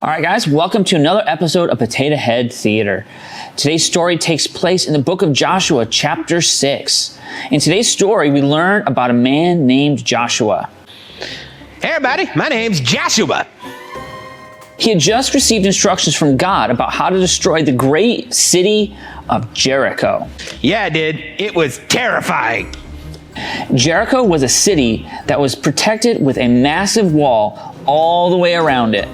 All right, guys, welcome to another episode of Potato Head Theater. Today's story takes place in the book of Joshua, chapter 6. In today's story, we learn about a man named Joshua. Hey, everybody, my name's Joshua. He had just received instructions from God about how to destroy the great city of Jericho. Yeah, I did. It was terrifying. Jericho was a city that was protected with a massive wall all the way around it.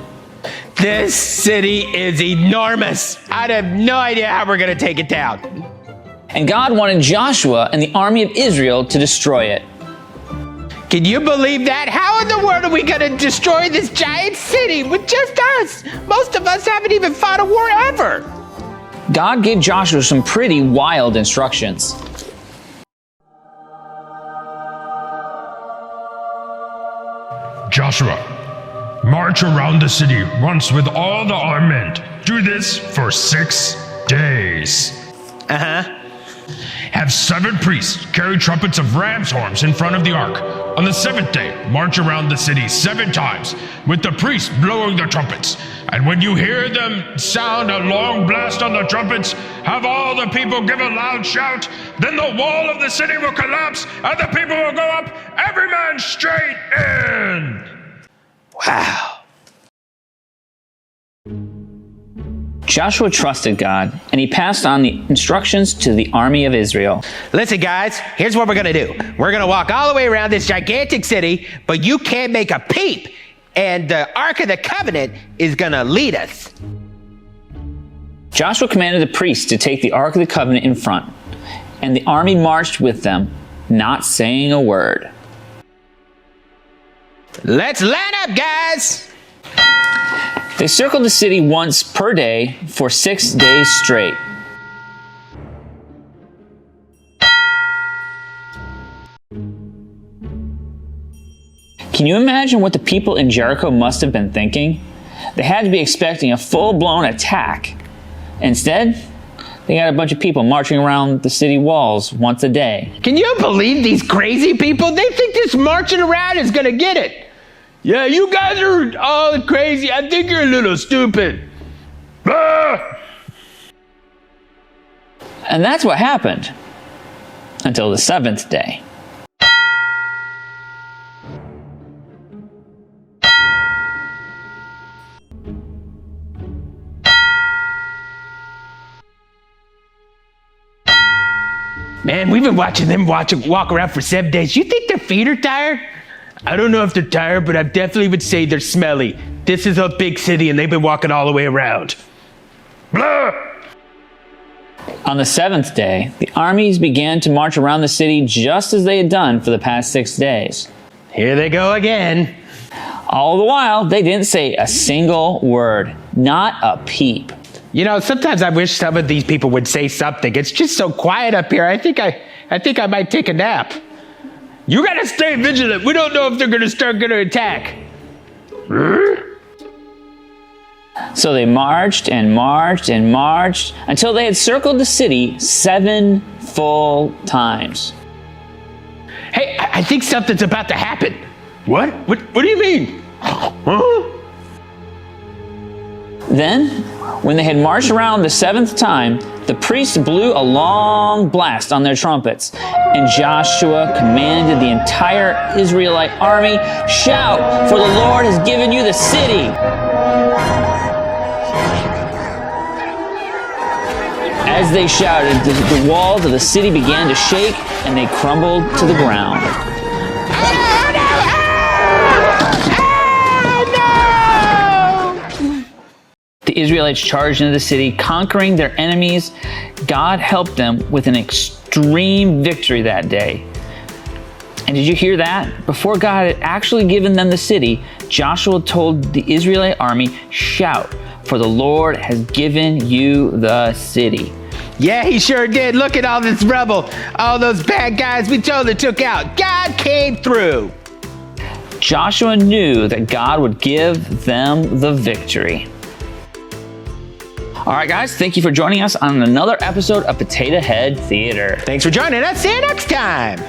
This city is enormous. I have no idea how we're going to take it down. And God wanted Joshua and the army of Israel to destroy it. Can you believe that? How in the world are we going to destroy this giant city with just us? Most of us haven't even fought a war ever. God gave Joshua some pretty wild instructions. Joshua, march around the city once with all the armed men. Do this for 6 days. Have 7 priests carry trumpets of ram's horns in front of the ark. On the 7th day, march around the city 7 times, with the priests blowing the trumpets. And when you hear them sound a long blast on the trumpets, have all the people give a loud shout. Then the wall of the city will collapse, and the people will go up, every man straight in. Wow. Joshua trusted God, and he passed on the instructions to the army of Israel. Listen, guys, here's what we're going to do. We're going to walk all the way around this gigantic city, but you can't make a peep, and the Ark of the Covenant is going to lead us. Joshua commanded the priests to take the Ark of the Covenant in front, and the army marched with them, not saying a word. Let's line up, guys. They circled the city once per day for 6 days straight. Can you imagine what the people in Jericho must have been thinking? They had to be expecting a full-blown attack. Instead, they got a bunch of people marching around the city walls once a day. Can you believe these crazy people? They think this marching around is gonna get it. Yeah, you guys are all crazy. I think you're a little stupid. Ah! And that's what happened until the 7th day. Man, we've been watching them walk around for 7 days. You think their feet are tired? I don't know if they're tired, but I definitely would say they're smelly. This is a big city, and they've been walking all the way around. Blah! On the 7th day, the armies began to march around the city just as they had done for the past 6 days. Here they go again. All the while, they didn't say a single word, not a peep. You know, sometimes I wish some of these people would say something. It's just so quiet up here. I think I might take a nap. You gotta stay vigilant. We don't know if they're gonna attack. So they marched and marched and marched until they had circled the city 7 full times. Hey, I think something's about to happen. What? What do you mean? Huh? Then, when they had marched around the 7th time, the priests blew a long blast on their trumpets, and Joshua commanded the entire Israelite army, "Shout, for the Lord has given you the city!" As they shouted, the walls of the city began to shake, and they crumbled to the ground. The Israelites charged into the city, conquering their enemies. God helped them with an extreme victory that day. And did you hear that? Before God had actually given them the city, Joshua told the Israelite army, "Shout, for the Lord has given you the city." Yeah, he sure did. Look at all this rubble. All those bad guys we totally took out. God came through. Joshua knew that God would give them the victory. All right, guys, thank you for joining us on another episode of Potato Head Theater. Thanks for joining us. See you next time.